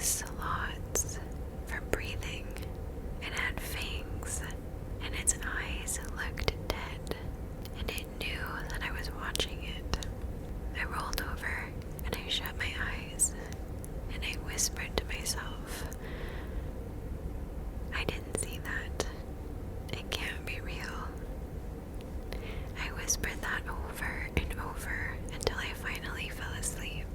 slots for breathing. It had fangs, and its eyes looked dead, and it knew that I was watching it. I rolled over, and I shut my eyes, and I whispered to myself, I didn't see that. It can't be real. I whispered that over and over until I finally fell asleep.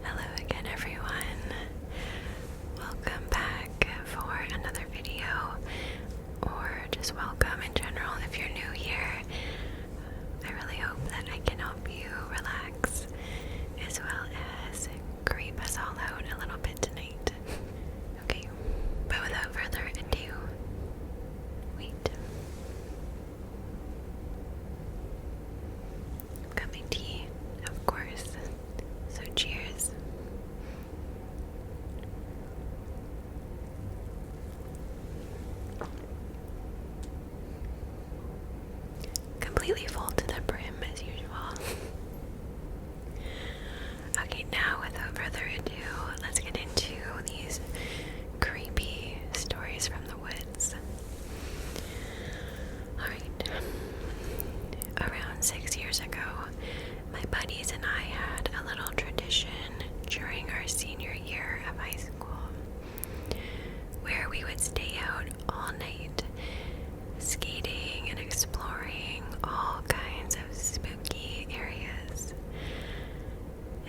Hello again, everyone. Welcome back for another video, or just welcome in general if you're new here. I really hope that I can help you relax as well as creep us all out a little bit tonight. Okay, but without further ado, wait. I've got my tea, of course, so cheers. Completely full to the brim as usual. Okay, now without further ado, let's get into these creepy stories from the woods. Alright. Around 6 years ago, my buddies and I had a little tradition during our senior year of high school where we would stay out all night skating and exploring all kinds of spooky areas.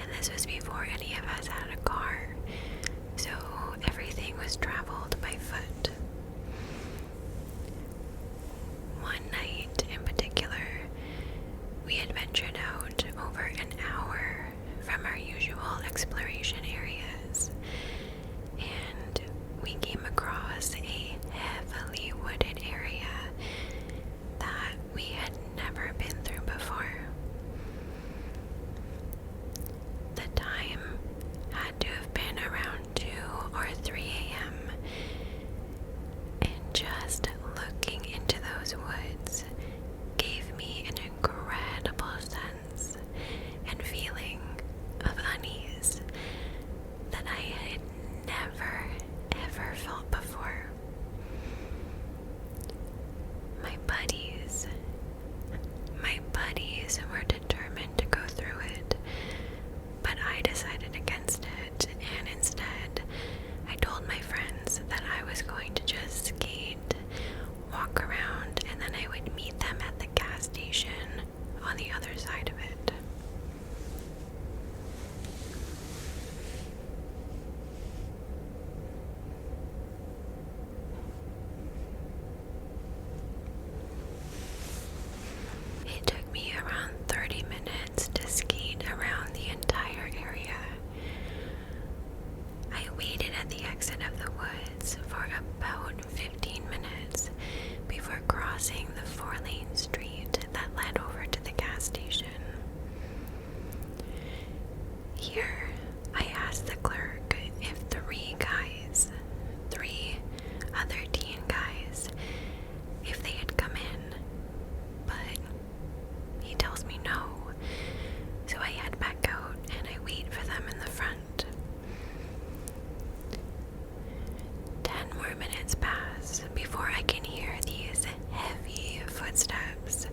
And this was before any of us had a car, so everything was traveled by foot. One night in particular, we had ventured out over an hour from our usual exploration areas, and we came across a heavily wooded area that we had never been through before. The time had to have been around 2 or 3 a.m., and just looking into those woods gave me an incredible sense and feeling of unease that I had never ever felt before. My buddies were determined to go through it, but I decided against it, and instead I told my friends that I was going to just skate, walk around, and then I would meet them at the gas station on the other side of it. It took me around 30 minutes to skate around the entire area. I waited at the exit of the woods for about 15 minutes before crossing the 4-lane street that led over to the gas station. Here, I asked the clerk if 3 other teen guys, if they had come in, but he tells me no, so I head back out and I wait for them in the front. 10 more minutes pass before I can hear these heavy footsteps,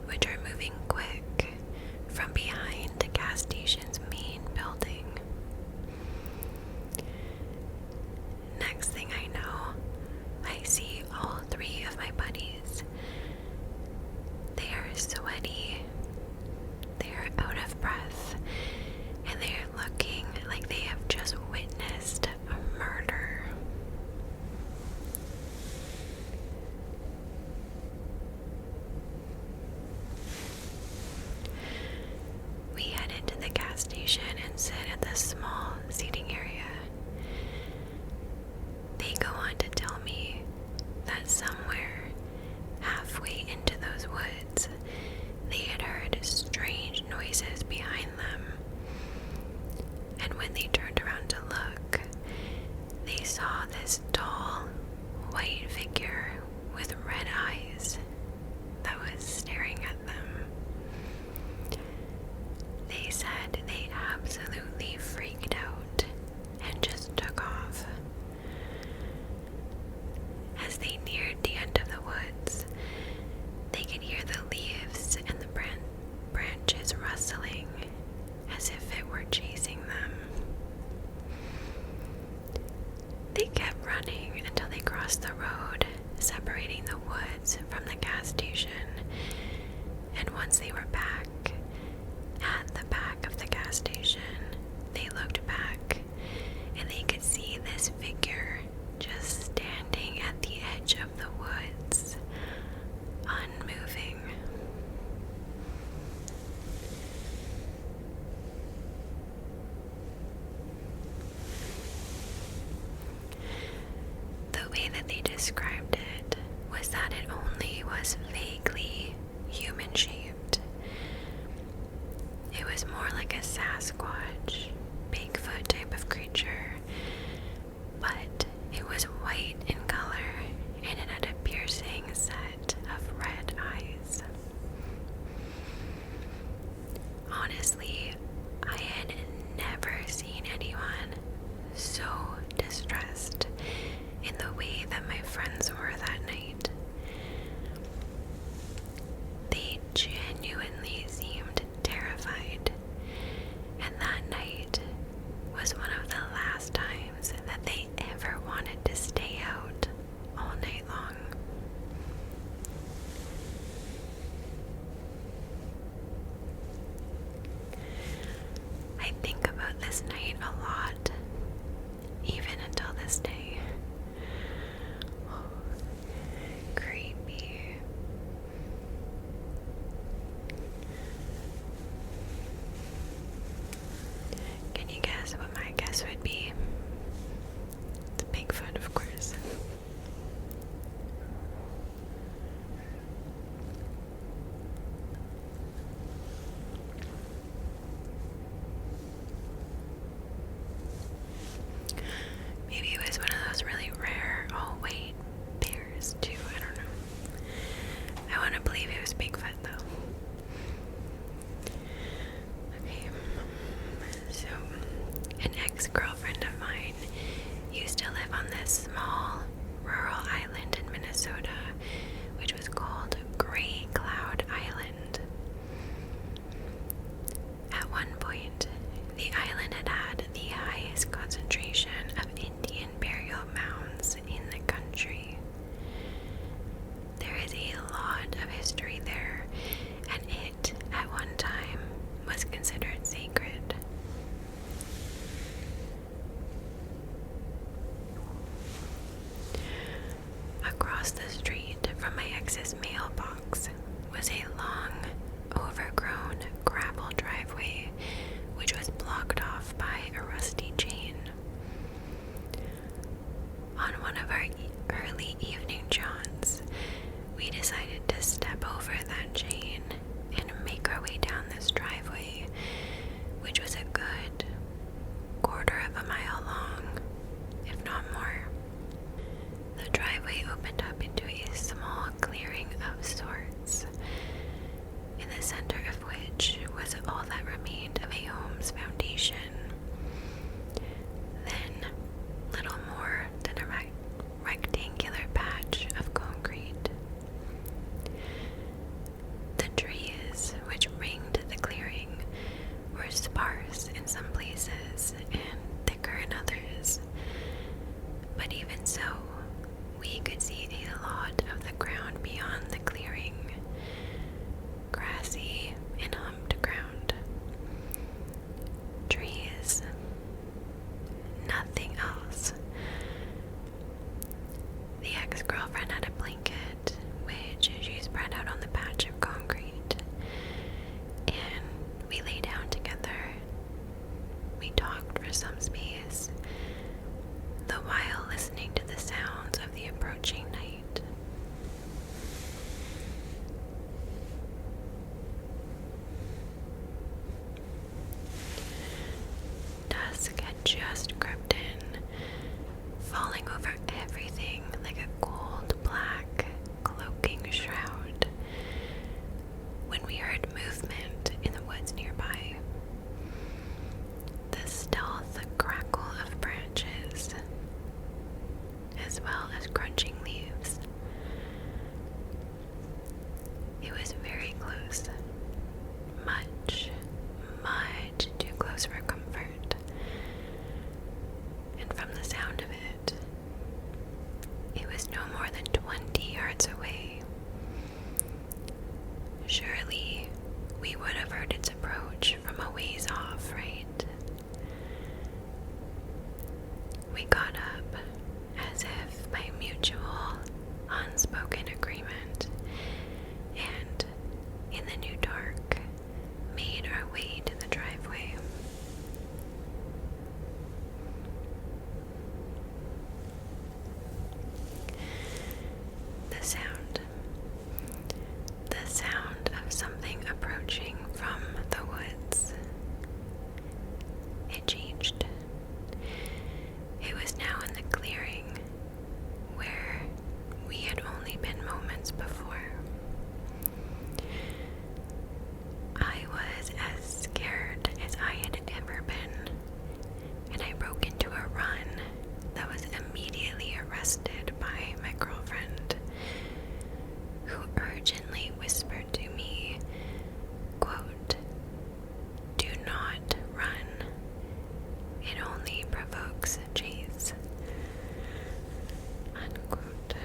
which are moving quick from behind the gas station's main building. Next thing I know, I see all 3 of my buddies. They are sweaty, they are out of breath, and they are looking like they have just witnessed a murder. We head into the gas station white figure with red eyes that was staring at them. They said they absolutely freaked out and just took off. As they neared the end of the woods, they could hear the leaves and the branches rustling as if it were chasing them. They kept running until they crossed the road separating the woods from the gas station, and once they were back at the back of the gas station, they looked back and they could see this figure just standing at the edge of the woods, unmoving. The way that they described it was that it only was vaguely human-shaped. It was more like a Sasquatch, Bigfoot type of creature, but it was white in color and it had a piercing set of red eyes. Honestly, I had never seen anyone so distressed in the way that my friends were that night. They genuinely seemed terrified, and that night was one of the last times that they ever wanted to stay out all night long. I think about this night a lot, even until this day. Creepy. Can you guess what my guess would be? It's Bigfoot, of course. Maybe it was one of those really rare, oh wait, bears too, I don't know. I want to believe it was Bigfoot though. Okay, so an ex-girlfriend of mine used to live on this small rural island in Minnesota, which was called Gray Cloud Island. At one point, the island had had the highest concentration of Indian burial mounds in the country. There is a lot of history there, and it, at one time, was considered sacred. Across the street from my ex's mailbox was a long, overgrown gravel driveway which was blocked off by a rusty chain. On one of our early evening jaunts, we decided to step over that chain and make our way down this driveway, which was a good quarter of a mile long, if not more. The driveway opened up into a small clearing of sorts, in the center of which was all that remained of a home's foundation. Then, little more than a rectangular patch of concrete. The trees which ringed the clearing were sparse in some places and thicker in others, but even so, we could see a lot of the ground beyond the clearing, grassy and humped ground. Trees. Nothing else. The ex-girlfriend had a blanket, which she spread out on the patch of concrete, and we lay down together. We talked for some space, the while listening to the sounds of the approaching night. Dusk had just crept in, falling over everything like a cold well as crunching leaves. It was very close. Much, much too close for comfort. And from the sound of it, it was no more than 20 yards away. Surely, we would have heard its approach from a ways off, right? We got up, as if by mutual, unspoken agreement, and, in the new dark, made our way to the driveway. The sound of something approaching from the woods. It changed. It was now in the clearing, where we had only been moments before. I was as scared as I had ever been, and I broke into a run that was immediately arrested by my girlfriend, who urgently whispered to me, quote, "Do not run. It only provokes chase." Unquote.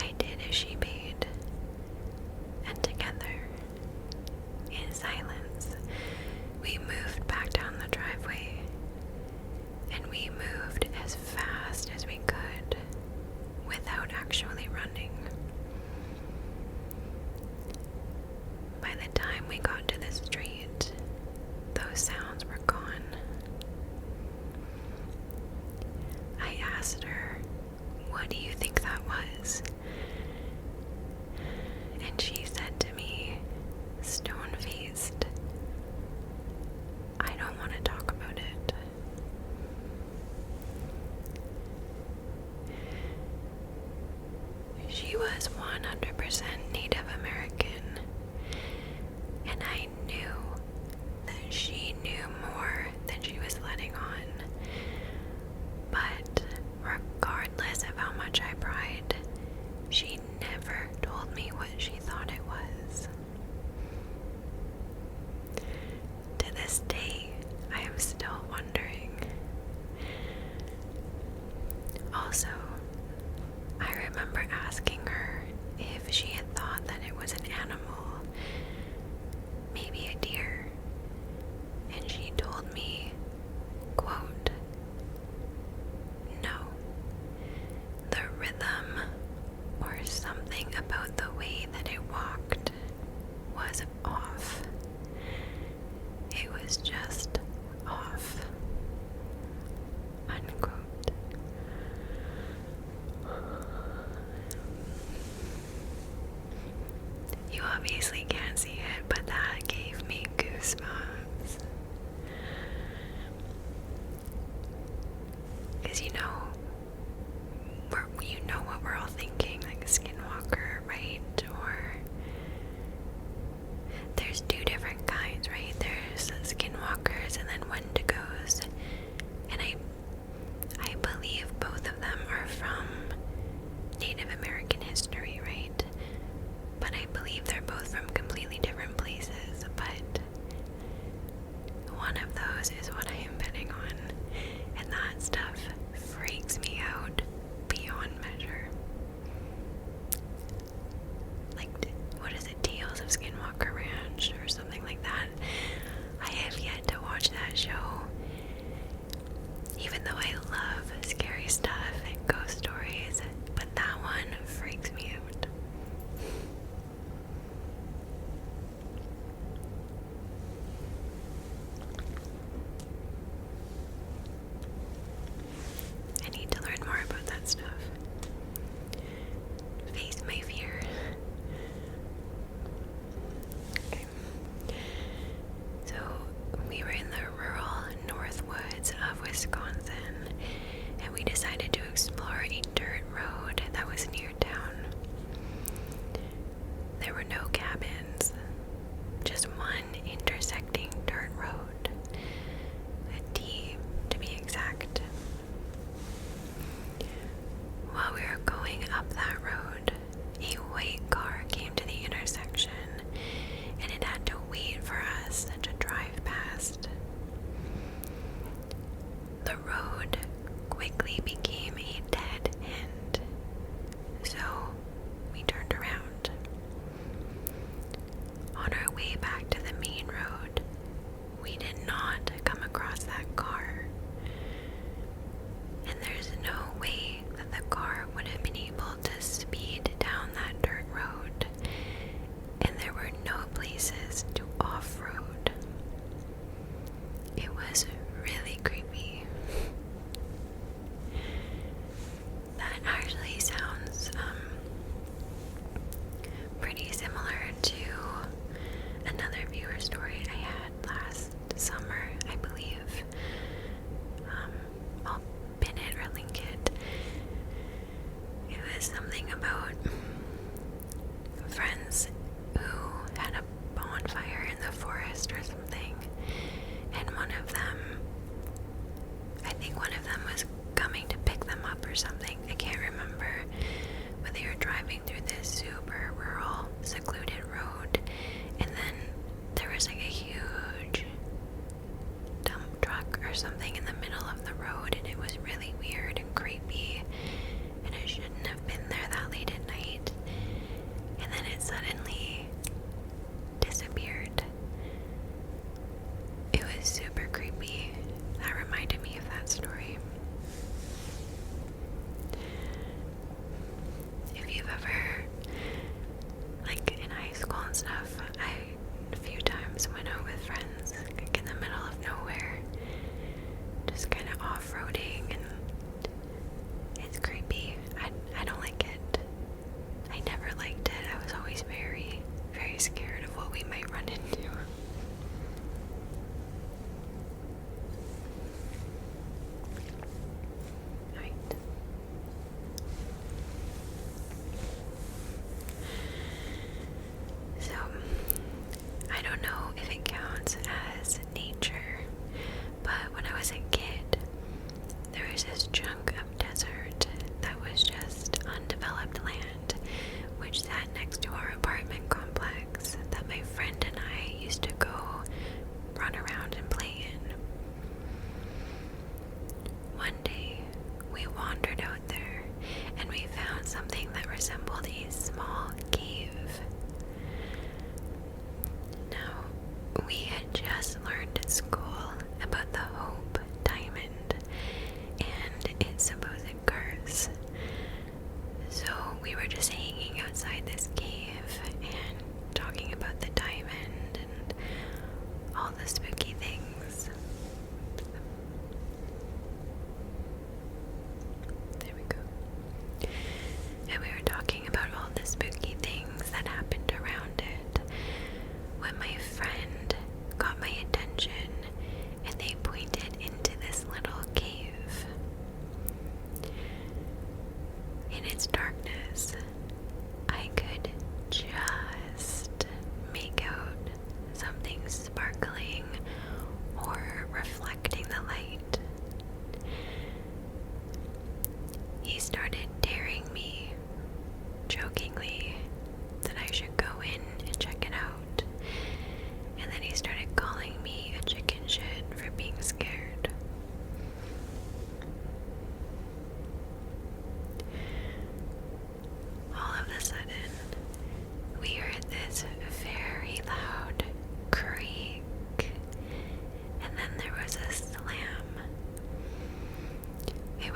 I did as she bade, and together, in silence, we moved back down the driveway, and we moved as fast as we could without actually running. By the time we got to the street, those sounds were gone. I asked her, "What do you think that was?" And she said to me, stone-faced, "I don't want to talk about it." She was 100% Native American, and I knew that she knew more than she was letting on. But regardless of how much I pried, she never told me what she thought it was. To this day, I am still wondering. Also, I remember asking her if she had thought that it was an animal, maybe a deer, and she told me, quote, "No. The rhythm, or something about the way that it walked, was off. It was just off." Unquote. You obviously can't see it, but that gave me goosebumps. Because you know what we're all thinking, like a skinwalker, right? Or there's two different kinds, right? There's skinwalkers and then wendigos, and I believe both of them are from Native American history, right? But I believe they're both from completely different places, but one of those is what I am betting on, and that stuff freaks me out beyond measure. Like, what is it, Tales of Skinwalker Ranch or something like that? I have yet to watch that show, even though I love scary stuff and ghost stories, but that one freaks me out. I need to learn more about that stuff. Face my fear.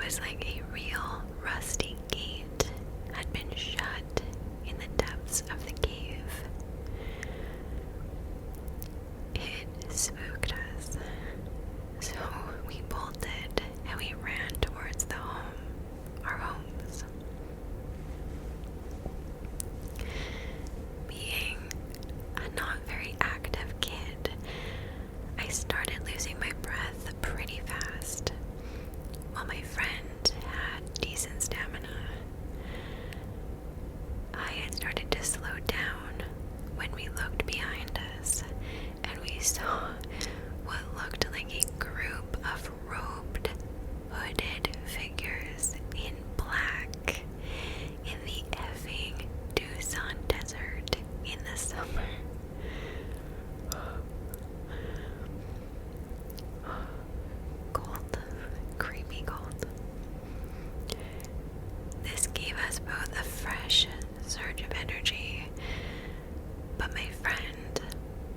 was like a real rusty gate had been shut in the depths of the cave. It spooked us, so we bolted and we ran towards our homes. Being a not very active kid, I started losing my breath pretty fast, while my friend had decent stamina. I had started to slow down when we looked behind us, and we saw what looked like a group of robed, hooded figures in black in the effing Tucson desert in the summer. Cold, creepy cold. This gave us both a fresh surge of energy, but my friend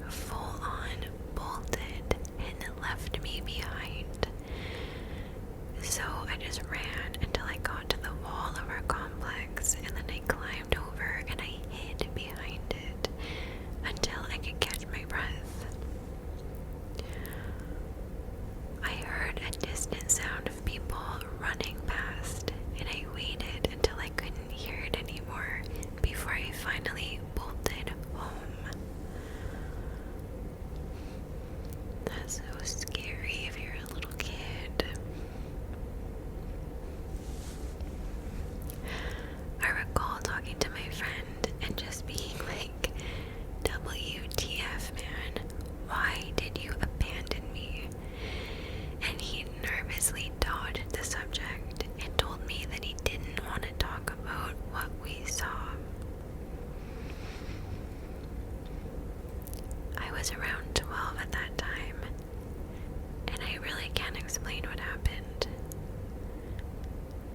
full on bolted and left me behind. So I just ran until I got to the wall of our complex, and then I climbed over and I hid behind it until I could catch my breath. I heard a distant sound of people running past, and I waited until I couldn't hear it anymore before I finally bolted home. That's so scary if you're a little kid. I recall talking to my friend and just being like, WTF, man, why did you abandon me? And he nervously dodged the subject and told me that he didn't want to talk about what we saw. I was around 12 at that time, and I really can't explain what happened.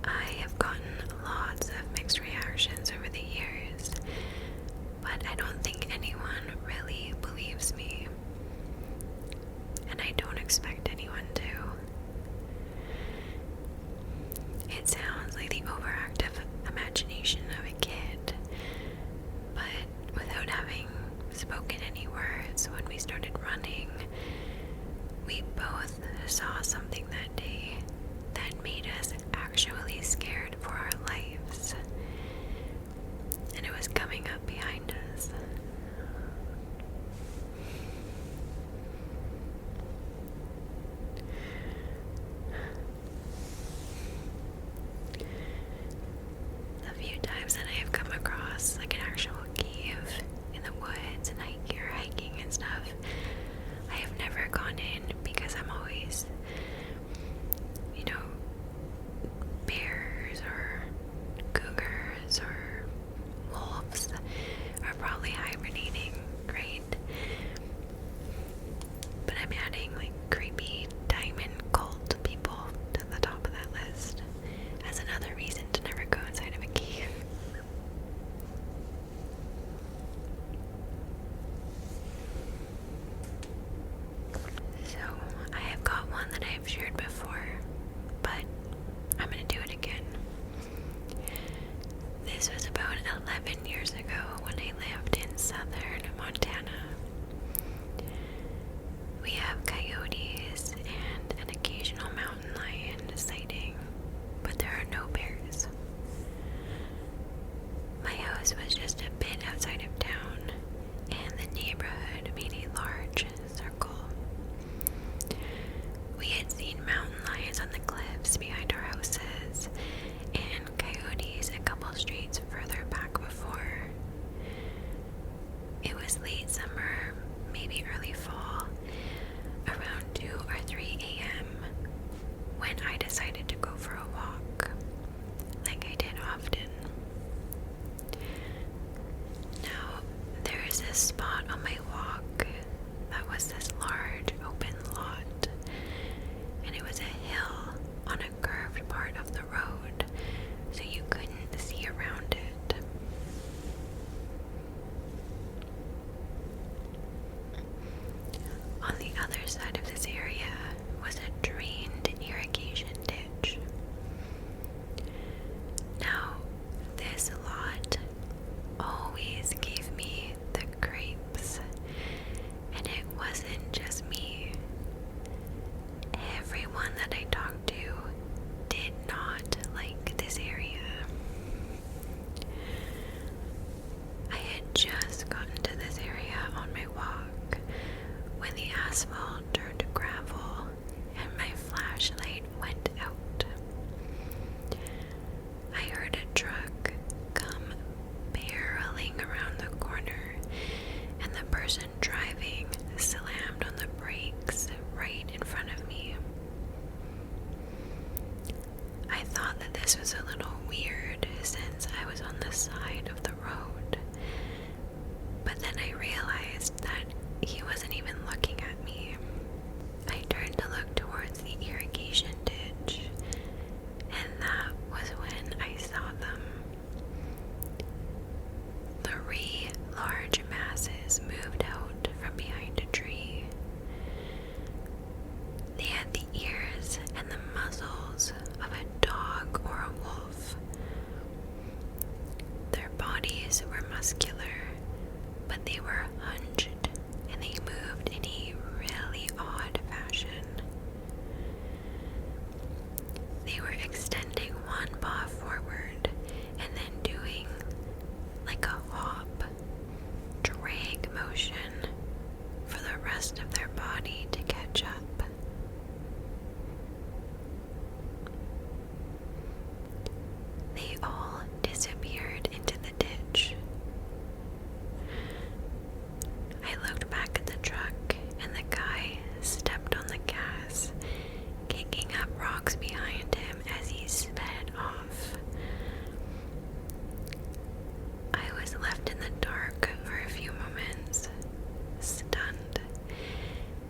I have gotten lots of mixed reactions over the years, but I don't think anyone really believes me, and I don't expect anyone to. It sounds like the overactive imagination of a kid, but without having spoken any words when we started running, we both saw something that day that made us actually scared for our lives, and it was coming up behind us. The few times that I have come across like an actual cave in the woods and you're hiking and stuff, I have never gone in because I'm always, bears or cougars or wolves are probably hibernating, right? But I'm adding like creepy diamond cult people to the top of that list as another reason to never go inside of a cave. So I have got one that I've shared before, but I'm gonna do it again. This was about 11 years ago when I lived in southern Montana. We have coyotes and an occasional mountain lion sighting, but there are no bears. My house was just a bit outside of town, and the neighborhood made a large circle. We had seen mountain lions on the cliffs behind our houses, and coyotes a couple streets further back before. It was late summer, maybe early fall, around This was a little weird since I was on the side of the road. But then I realized that he wasn't even looking at me. I turned to look towards the irrigation ditch, and that was when I saw them. 3 large masses moved out from behind a tree. They had the ears and the muzzles of a dog or a wolf. Their bodies were muscular, but they were hunched and they moved in a really odd fashion. They were extending one paw forward and then doing like a hop, drag motion for the rest of their body to catch up. They all disappeared into the ditch. I looked back at the truck and the guy stepped on the gas, kicking up rocks behind him as he sped off. I was left in the dark for a few moments, stunned,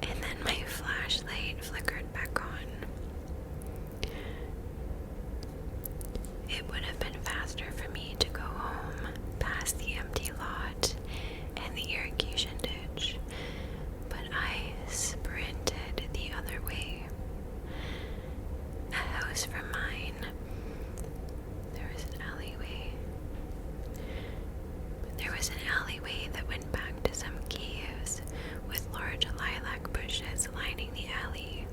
and then my flashlight flickered back on. It would have been faster for me to go home past the empty lot and the irrigation ditch, but I sprinted the other way. A house from mine, there was an alleyway. There was an alleyway that went back to some caves with large lilac bushes lining the alley.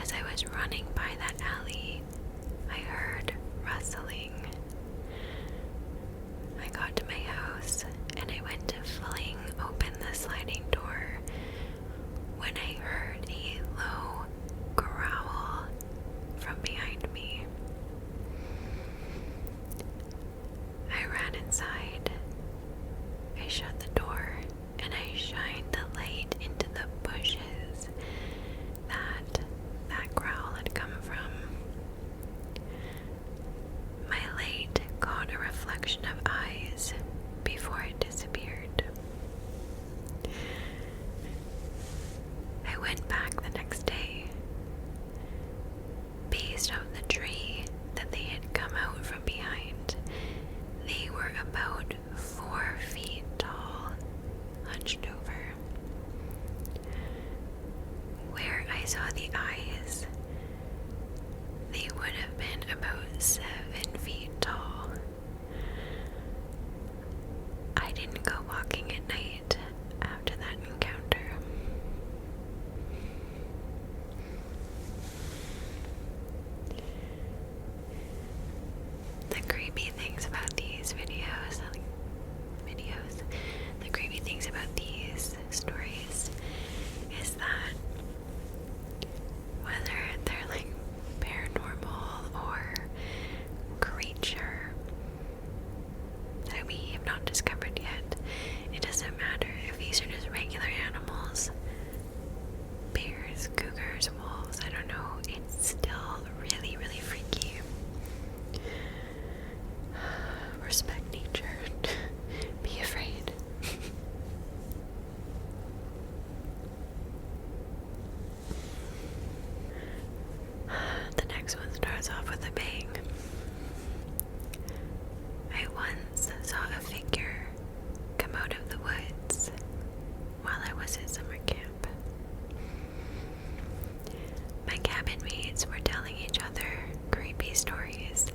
As I was running by that alley, I heard rustling. I got to my house and I went to fling open the sliding door when I heard a low growl from behind me. I ran inside. I shut the door and I shined the light into the bushes that growl had come from. My light caught a reflection of eyes before it disappeared. I went back the next day. Based off the tree that they had come out from behind, they were about 4 feet tall, hunched over. Where I saw the eyes, they would have been about 7 feet tall. I didn't go walking at night after that encounter. The creepy things about these the creepy things about these stories is that whether they're like paranormal or creature that we have not discovered yet, it doesn't matter if these are just regular animals, bears, cougars, wolves, I don't know, it's still really, really freaky. Respect nature. Be afraid. The next one starts off with a bang. I once saw a figure come out of the woods while I was at summer camp. My cabin mates were telling each other creepy stories,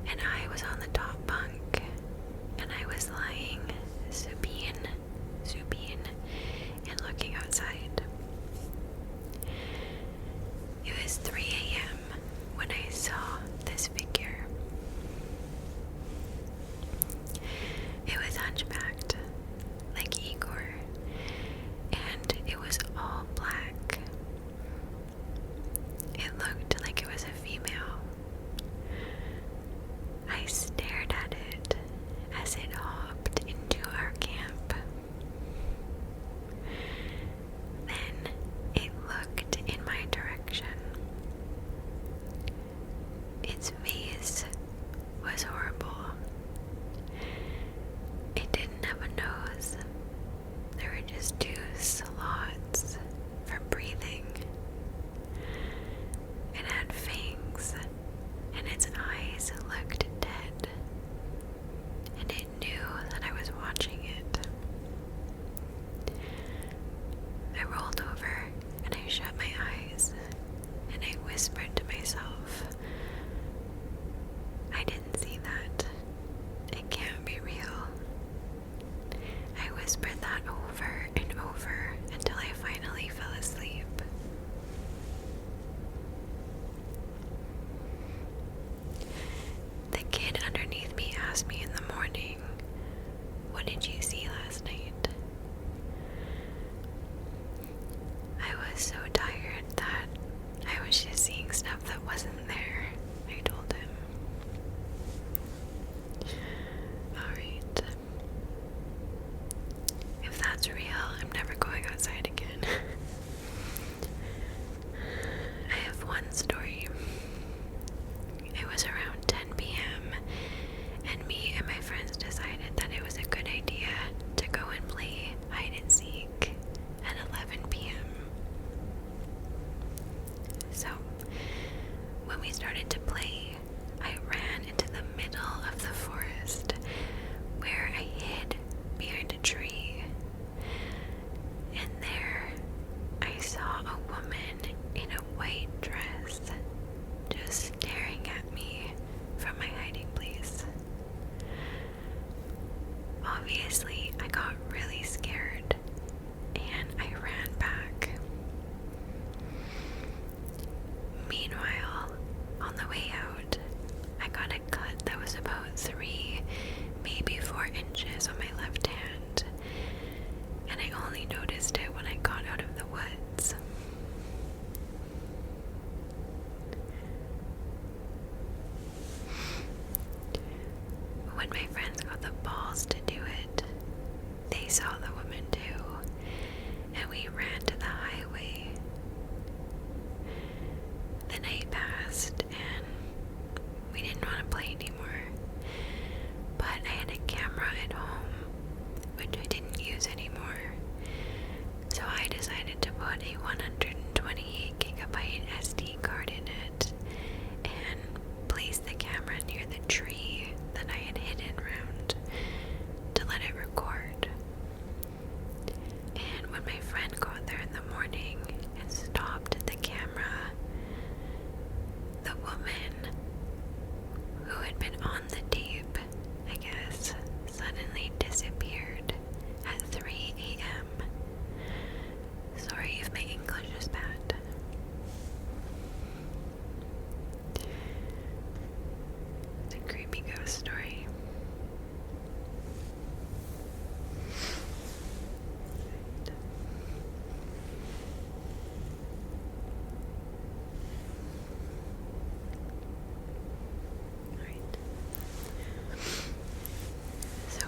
and I was on the top bunk, and I was lying supine, and looking outside. It was 3 a.m. when I saw this figure. It was hunchbacked, like Igor, and it was all black. It looked like it was a female. I stared at it as it hopped in rolled over and I shut my eyes and I whispered to myself, I didn't see that. It can't be real. I whispered that over and over until I finally fell asleep. The kid underneath me asked me in the morning, what did you see last night? I was so tired that I was just seeing stuff that wasn't there, I told him. Alright. If that's real, I'm never going outside again. I have one story. It was around 10 p.m. and me and my friends decided that it was a good idea to go and play hide and seek at 11 p.m. So, when we started to play, I ran into the middle of the forest where I hid behind a tree. And there, I saw a woman in a white dress just staring at me from my hiding place. Obviously, I got really scared and I ran back. Meanwhile, on the way out, I got a cut that was about 3, maybe 4 inches on my left hand, and I only noticed it when I got out of the woods. When my friends got the balls to do it, they saw the woman too, and we ran to the highway. The night passed and we didn't want to play anymore, but I had a camera at home, which I didn't use anymore, so I decided to put a 128 gigabyte SD card in it and place the camera near the tree that I had hidden around to let it record. And when my friend got there in the morning and stopped the camera, the woman who had been on the tape, I guess, suddenly disappeared at 3 a.m. Sorry if my English is bad. It's a creepy ghost story. Alright. So,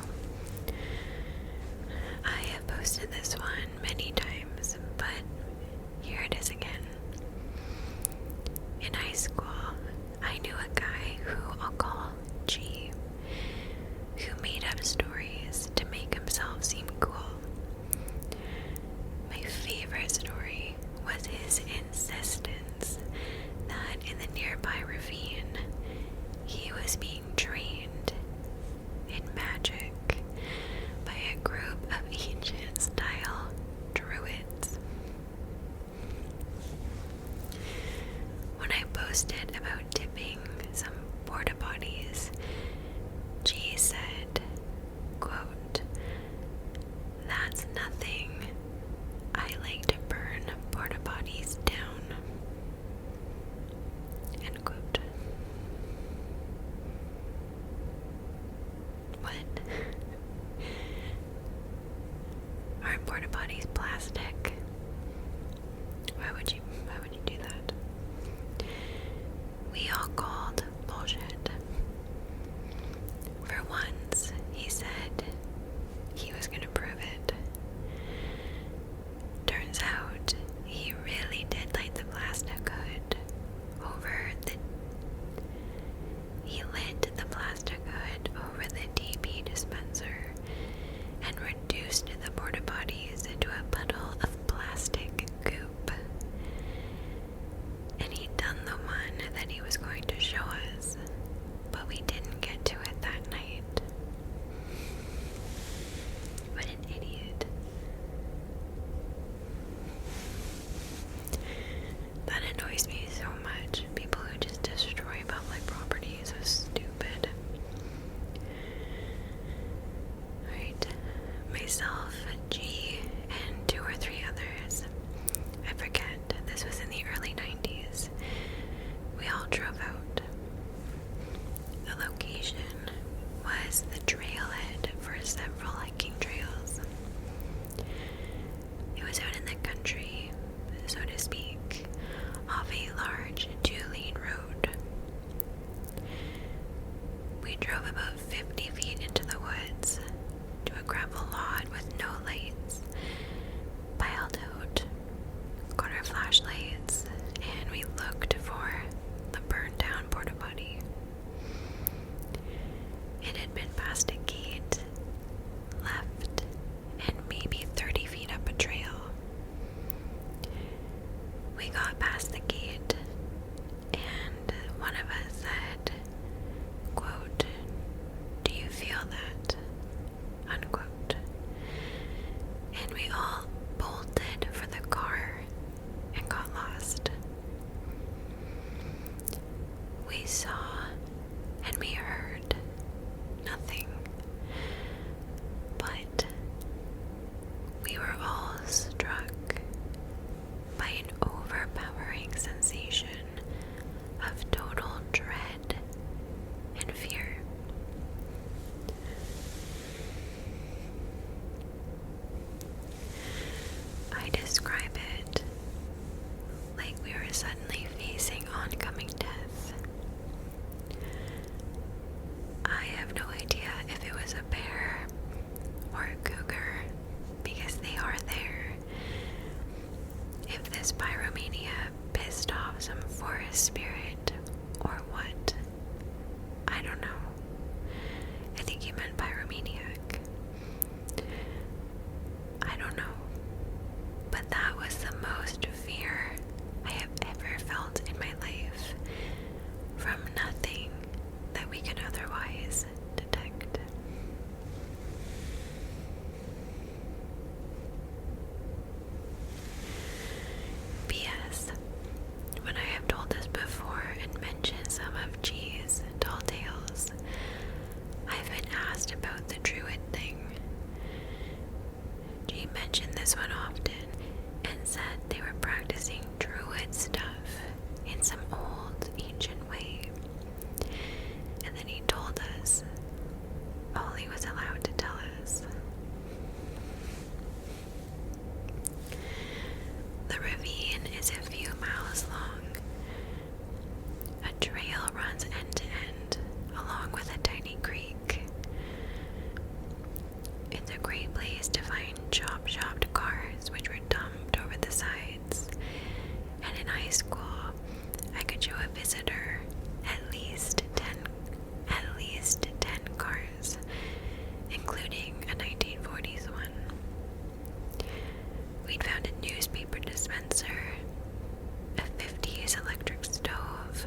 I have posted this one many times, but here it is again. In high school, I knew a guy who I'll call G, who made up stories to make himself seem cool. My favorite story was his insistence that in the nearby ravine, he was being trained in magic by a group of ancient-style druids. When I posted about tipping some porta potties, G said, quote, "That's nothing. I like to burn porta potties down." End quote. What? Aren't porta potties plastic? Why would you do that? We all called bullshit. this pyromania pissed off some forest spirit or what. I don't know. I think he meant pyromaniac. I don't know. But that was the most fear I have ever felt in my life from nothing that we could otherwise detect. P.S. When I have told this before and mentioned some of G's tall tales, I've been asked about the druid thing. G mentioned this one often and said they were practicing druid stuff in some old ancient way. And then he told us all he was allowed to tell us. The ravine is a few miles long. A trail runs end to end, along with a tiny creek. It's a great place to find chop-shopped cars which were dumped over the sides. And in high school, I could show a visitor at least 10 cars, including a 1940s one. We'd found a newspaper dispenser, a 50s electric stove,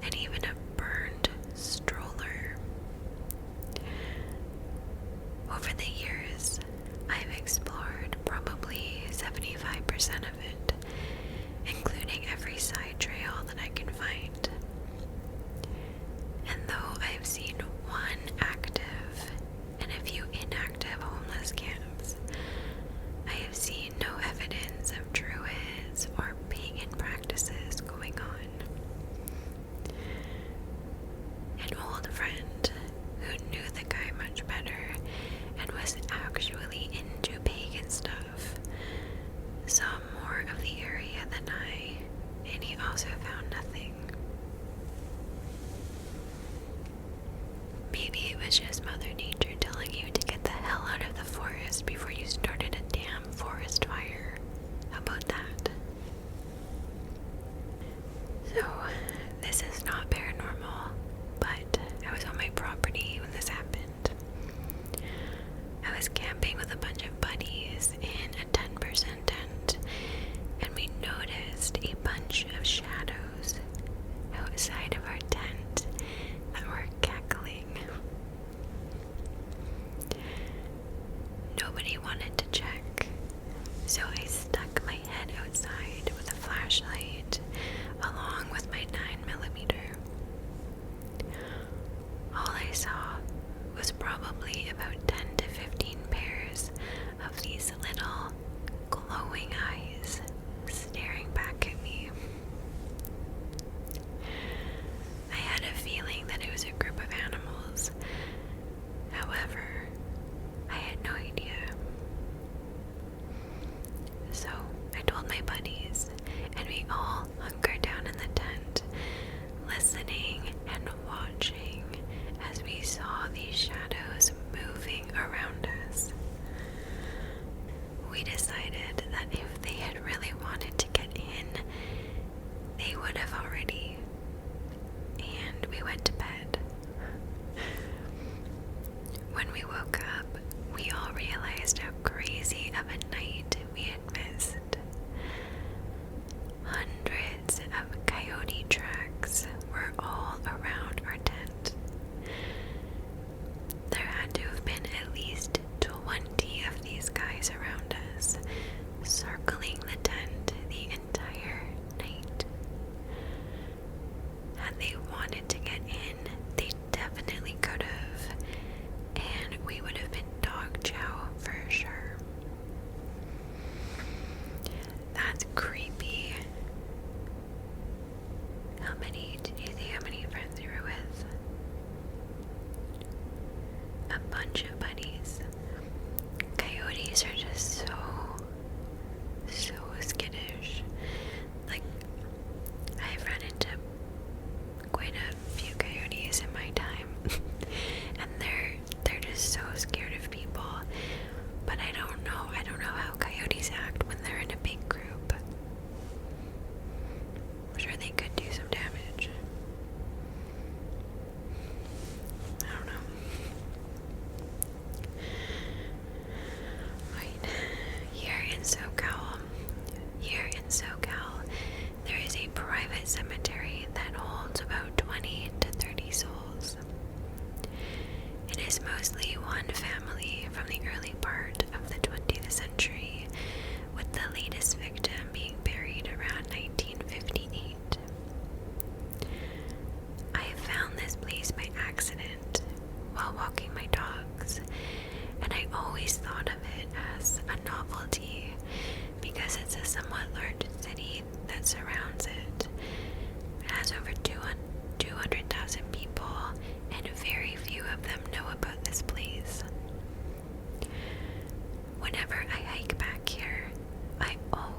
and even a burned stroller. Over the years, I've explored probably 75% of it, including every side trail that I can find. And though I've seen one active and a few inactive homeless camps, I have seen no evidence of druids or pagan practices going on. An old friend who knew the guy much better and was actually into pagan stuff saw more of the area than I, and he also found nothing. Maybe it was just Mother Nature telling you to get the hell out of the forest before you started a damn forest fire. How about that? So, this is not paranormal, but I was on my property when this happened. I was camping with a bunch of buddies in a 10-person tent, and we noticed a bunch of shadows outside of our tent that were cackling. Nobody wanted to check, so I stuck my head outside with a flashlight along with my 9mm. All I saw was probably about 10 to 15 pairs of these little glowing eyes staring back at me. I had a feeling that it was a group of animals. However, I had no idea. So I told my buddies, and we all hunkered down in the tent, listening and watching as we saw these shadows moving around us. We decided that if they had really wanted to get in, they would have already. And we went to bed. When we woke up, we all realized how crazy of a night we had missed. Hundreds of coyote tracks were all around our tent. There had to have been at least 20 of these guys around us, circling the tent the entire night. Had they wanted to get in, they definitely could have, and we would have been dog chow for sure. That's creepy. Did you see how many friends you were with? A bunch of buddies. Coyotes are just so skittish. Like, I've run into quite a few coyotes in my time, and they're just so scared of people. But I don't know how coyotes act when they're in a big group.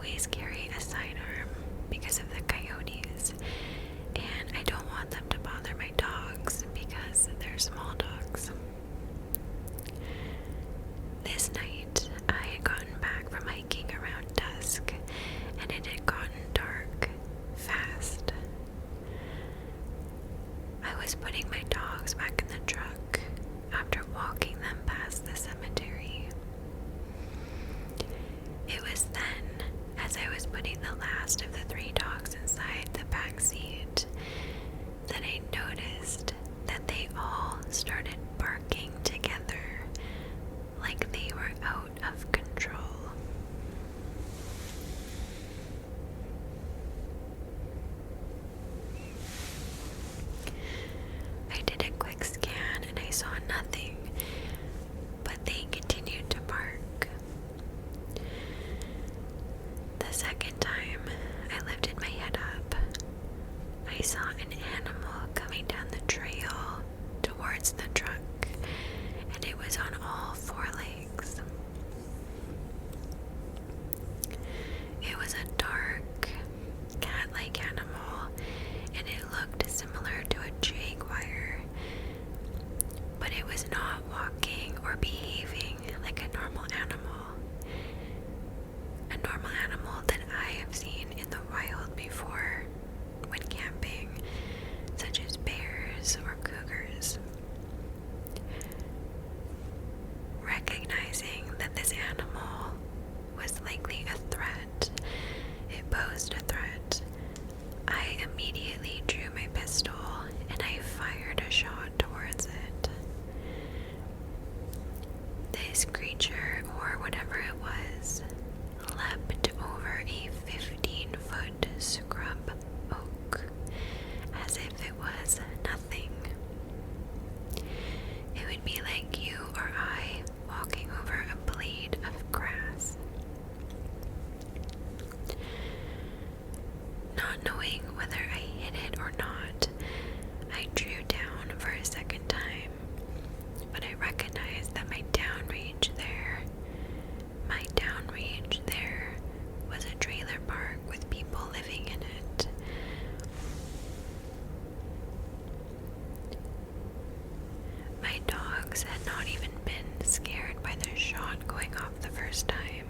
always carry a sidearm because of the coyotes, and I don't want them to bother my dogs because they're small dogs. This night, I had gotten back from hiking around dusk, and it had gotten dark fast. I was putting my dogs back in the truck after walking them past the cemetery. It was then, as I was putting the last of the 3 dogs inside the back seat, that I noticed that they all started barking together like they were out of control. I did a quick scan and I saw nothing, but they continued to bark. The second time I lifted my head up, I saw an animal coming down the trail towards the truck, and it was on all 4 legs. It was a dark, cat-like animal, and it looked similar to a jaguar, but it was not walking or behaving like a normal animal. A normal animal that I have seen in the wild before when camping, such as bears or cougars. Recognizing that this animal was likely a threat, it posed a threat, I immediately drew my pistol and I fired a shot towards it. This creature, or whatever it was, leapt over a 15-foot scrub oak as if it was nothing. It would be like you or I walking over a blade of grass. Not knowing whether I hit it or not, I drew down for a second time, but I recognized that my downrange there was a trailer park with people living in it. My dogs had not even been scared by the shot going off the first time,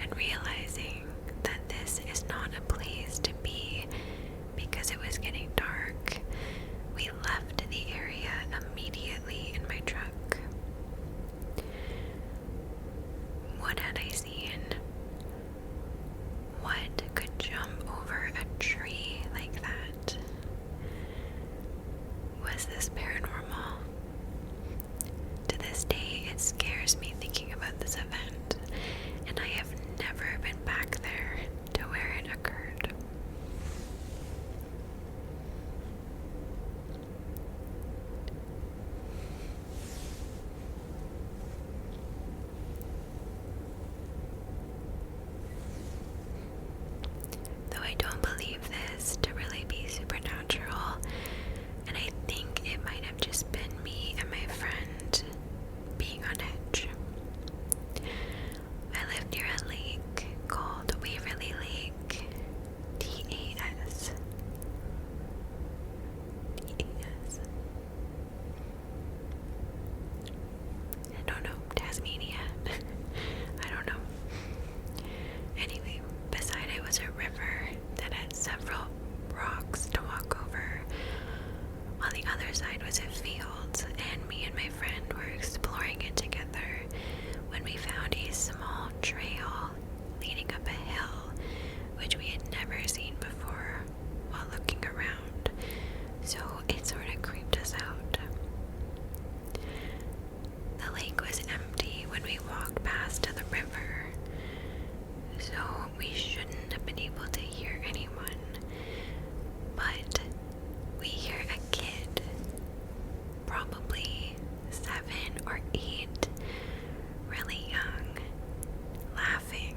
and realizing that this is not a place to be because it was getting dark, we left the area immediately in my truck. What had I seen? What could jump over a tree like that? Was this paranormal? To this day, it scares me thinking about this event, and I have never been back there to where it occurred. Though I don't believe this to really be supernatural, and I think it might have just been me and my friend being on edge. I live near a lake called Waverly Lake, TAS. I don't know, Tasmania. I don't know. Anyway, beside it was a river that had several rocks to walk over. On the other side was a field, and me and my friend were exploring it together when we found a small trail leading up a hill, which we had never seen before while looking around, so it sort of creeped us out. The lake was empty when we walked past to the river, so we shouldn't have been able to hear anyone, but we hear a kid, probably 7 or 8, really young, laughing,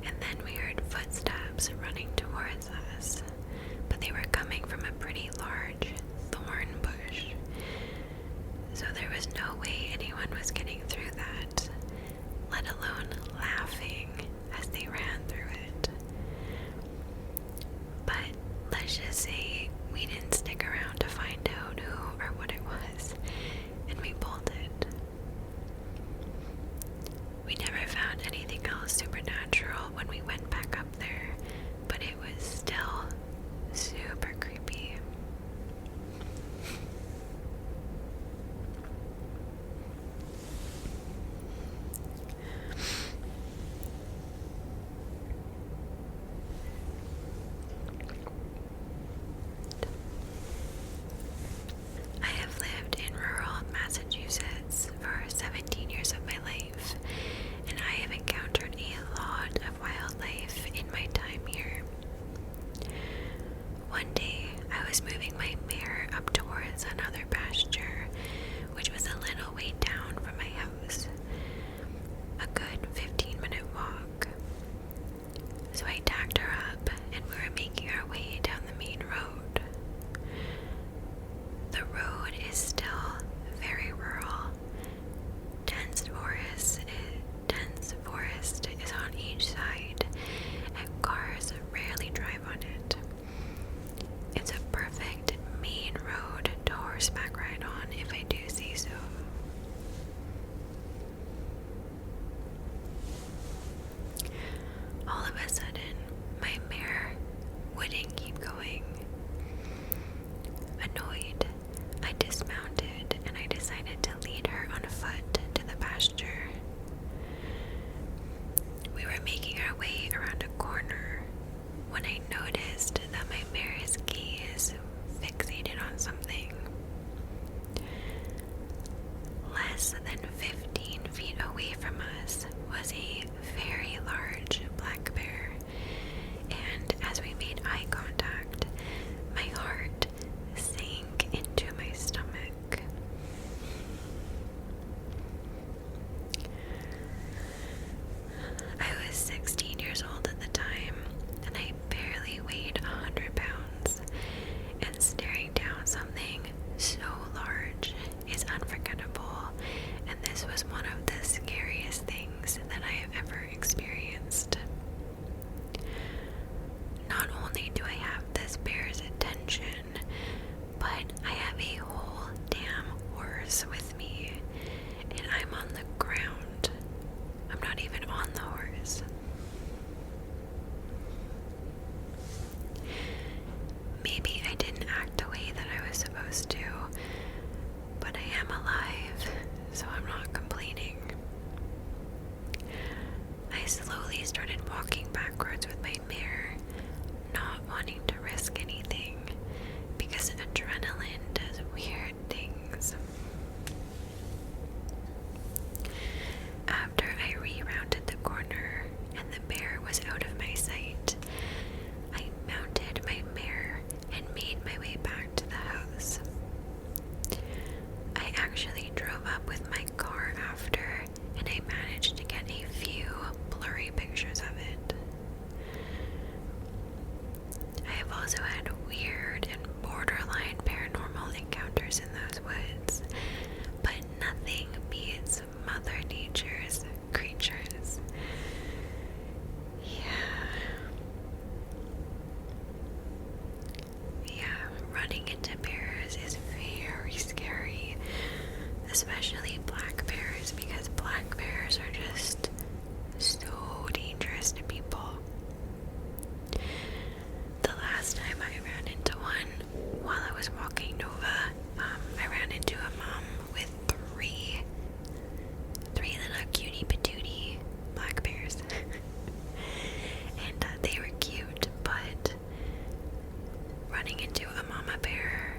and then we heard footsteps running towards us, but they were coming from a pretty large thorn bush, so there was no way anyone was getting through that, let alone laughing backwards with my mare, not wanting to risk anything because adrenaline does weird things. After I rerounded the corner and the bear was out of my sight, I mounted my mare and made my way back to the house. I actually drove up with my car after, and I managed to get a few blurry pictures of it. I have also had weird and borderline paranormal encounters in those woods, but nothing beats Mother Nature's creatures. Yeah, running into bears is very scary, especially black bears, because black bears are just so dangerous to people. The last time I ran into one while I was walking Nova, I ran into a mom with three little cutie patootie black bears. And they were cute, but running into a mama bear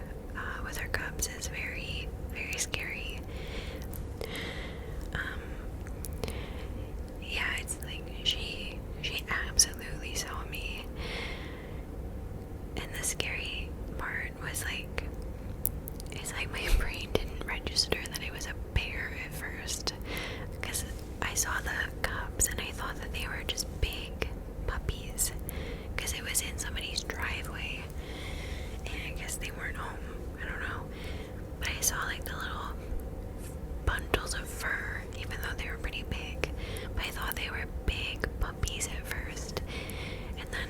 with her cubs is very, very scary. Yeah, it's like she absolutely saw me. And the scary part was like, it's like my brain didn't register that it was a bear at first, because I saw the cubs and I thought that they were just big puppies, because it was in somebody's driveway, and I guess they weren't home, I don't know, but I saw like the little bundles of fur, even though they were pretty big, but I thought they were big puppies at first, and then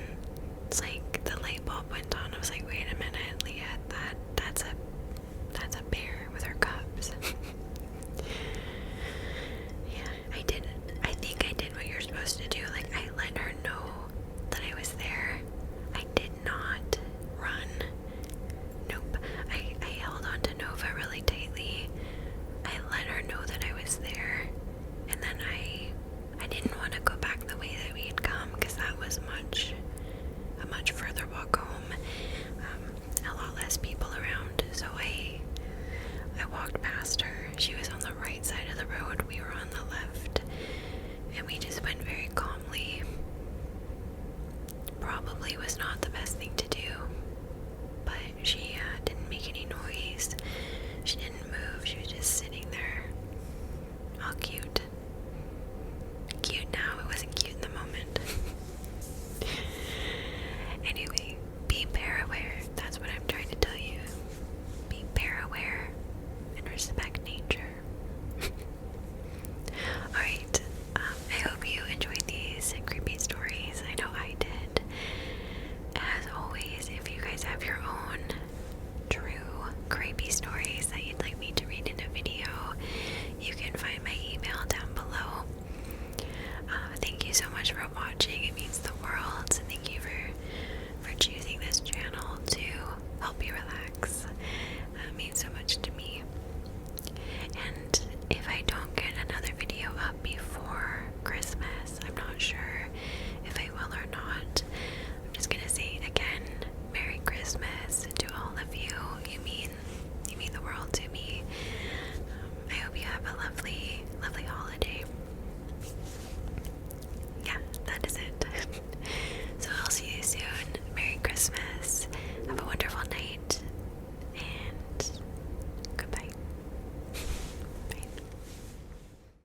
it's like the light bulb went on. I was like, wait a minute, Leah, that's a bear with her cubs. Yeah, I think I did what you're supposed to do. Like, I let her know that I was there. I did not run. Nope. I held on to Nova really tightly. I let her know that I was there. And then I didn't want to go back the way that we had come, because that was a much further walk home. A lot less people around. So I walked past her. She was on the right side of the road. We were on the left. And we just went very calmly. Probably was not the best thing to